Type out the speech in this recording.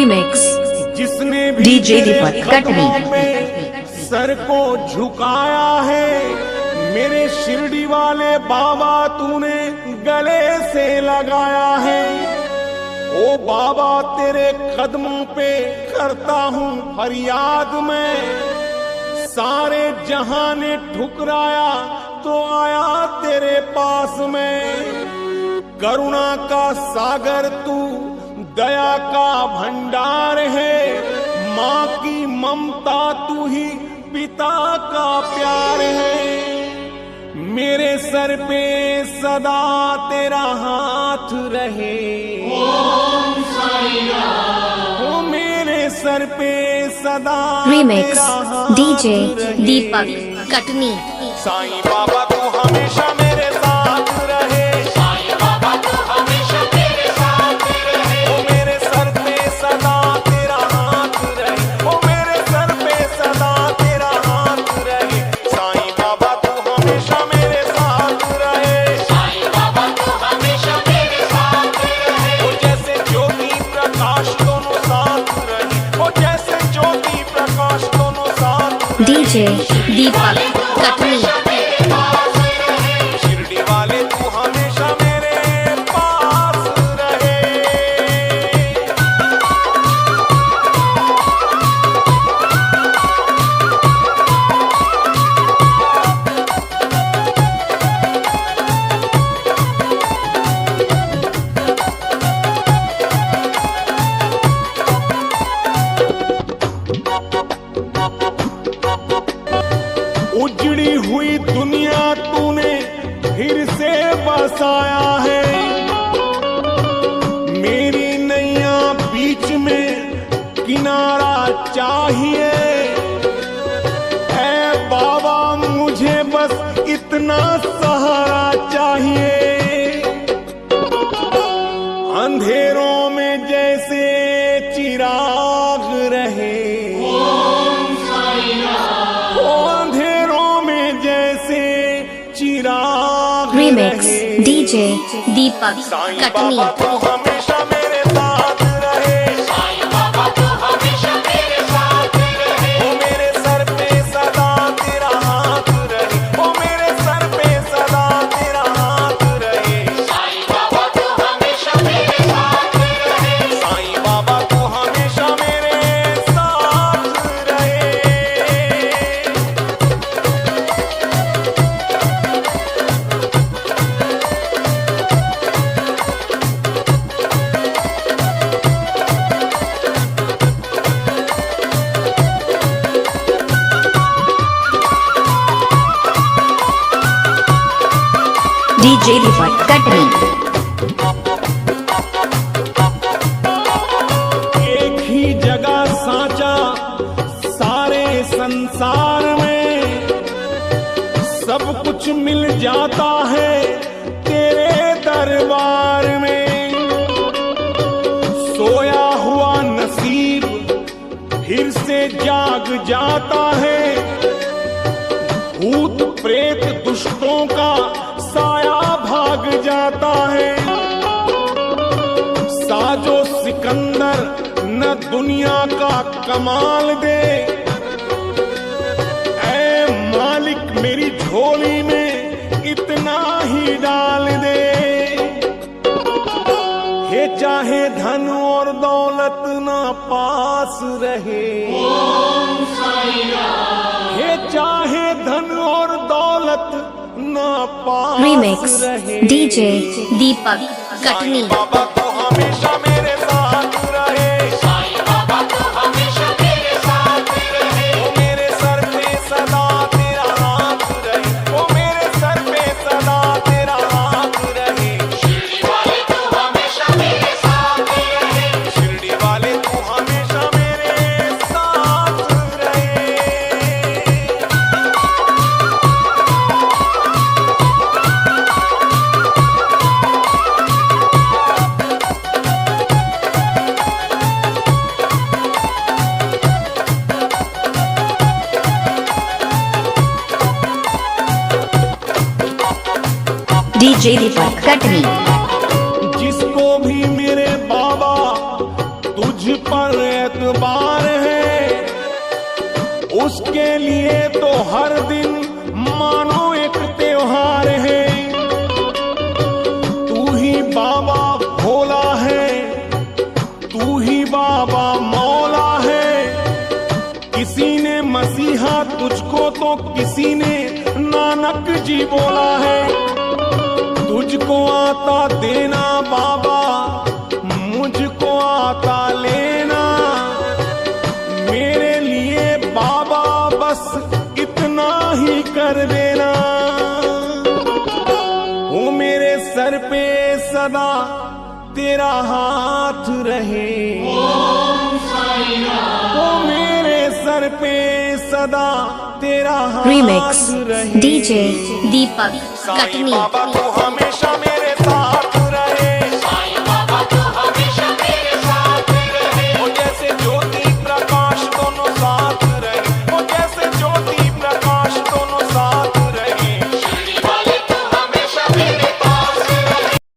Remix जिसने भी DJ तेरे दीपक कदमों कटनी। में सर को झुकाया है, मेरे शिरडी वाले बाबा तूने गले से लगाया है। ओ बाबा तेरे कदमों पे करता हूँ फरियाद मैं, सारे जहां ने ठुकराया तो आया तेरे पास में। करुणा का सागर तू, दया का भंडार है, माँ की ममता तू ही पिता का प्यार है। मेरे सर पे सदा तेरा हाथ रहे, ओम साईं राम। ओ मेरे सर पे सदा रीमिक्स तेरा हाथ डीजे रहे। दीपक कटनी। साईं बाबा तू हमेशा मेरे साथ रहे, साईं बाबा तू हमेशा मेरे साथ रहे। ओ मेरे सर पे सदा तेरा हाथ रहे, ओ मेरे सर पे सदा तेरा हाथ रहे। साईं बाबा तू हमेशा मेरे साथ रहे, साईं बाबा तू हमेशा मेरे साथ रहे। ओ जैसे ज्योति प्रकाश दोनों साथ रहे, ओ जैसे ज्योति प्रकाश दोनों साथ रहे। डीजे दीपक कटनी। शिरडी वाले तू हमेशा मेरे पास रहे। उजड़ी हुई दुनिया तूने फिर से बसाया है, मेरी नैया बीच में किनारा चाहिए। ऐ बाबा मुझे बस इतना सहारा चाहिए, अंधेरों में जैसे चिराग रहे, अंधेरों में जैसे चिराग रीमिक्स रहे। डीजे दीपक साईं कटनी। बाबा तू हमेशा मेरे साथ रहे, साईं बाबा तू हमेशा मेरे साथ रहे। ओ मेरे सर पे सदा तेरा हाथ रहे, ओ मेरे सर पे सदा तेरा हाथ रहे। साईं बाबा तू हमेशा मेरे साथ रहे, साईं बाबा तू हमेशा मेरे साथ रहे। डीजे दीपक कटनी। एक ही जगह साचा सारे संसार में, सब कुछ मिल जाता है तेरे दरबार में। सोया हुआ नसीब फिर से जाग जाता है, भूत प्रेत दुष्टों का साया भाग जाता है। साजो सिकंदर न दुनिया का कमाल दे, ऐ मालिक मेरी झोली में इतना ही डाल दे। ये चाहे धन और दौलत ना पास रहे, ये चाहे धन और दौलत ना पास रीमिक्स रहे। डीजे दीपक कटनी। साईं बाबा तू हमेशा मेरे साथ रहे, साईं बाबा तू हमेशा मेरे साथ रहे। ओ मेरे सर पे सदा तेरा हाथ रहे, ओ मेरे सर पे सदा तेरा हाथ रहे। शिरडी वाले तू हमेशा मेरे साथ रहे, शिरडी वाले तू हमेशा मेरे साथ रहे। डीजे दीपक कटनी। जिसको भी मेरे बाबा तुझ पर हर दिन मानो एक त्योहार है। तू ही बाबा भोला है, तू ही बाबा मौला है। किसी ने मसीहा तुझको तो किसी ने नानक जी बोला है। तुझको आता देना बाबा, मुझको आता लेना। मेरे लिए बाबा बस इतना ही कर देना। ओ मेरे सर पे सदा तेरा हाथ रहे, ओ मेरे सर पे सदा तेरा हाथ Remix रहे। DJ दीपक साईं कटनी। बाबा तू हमेशा मेरे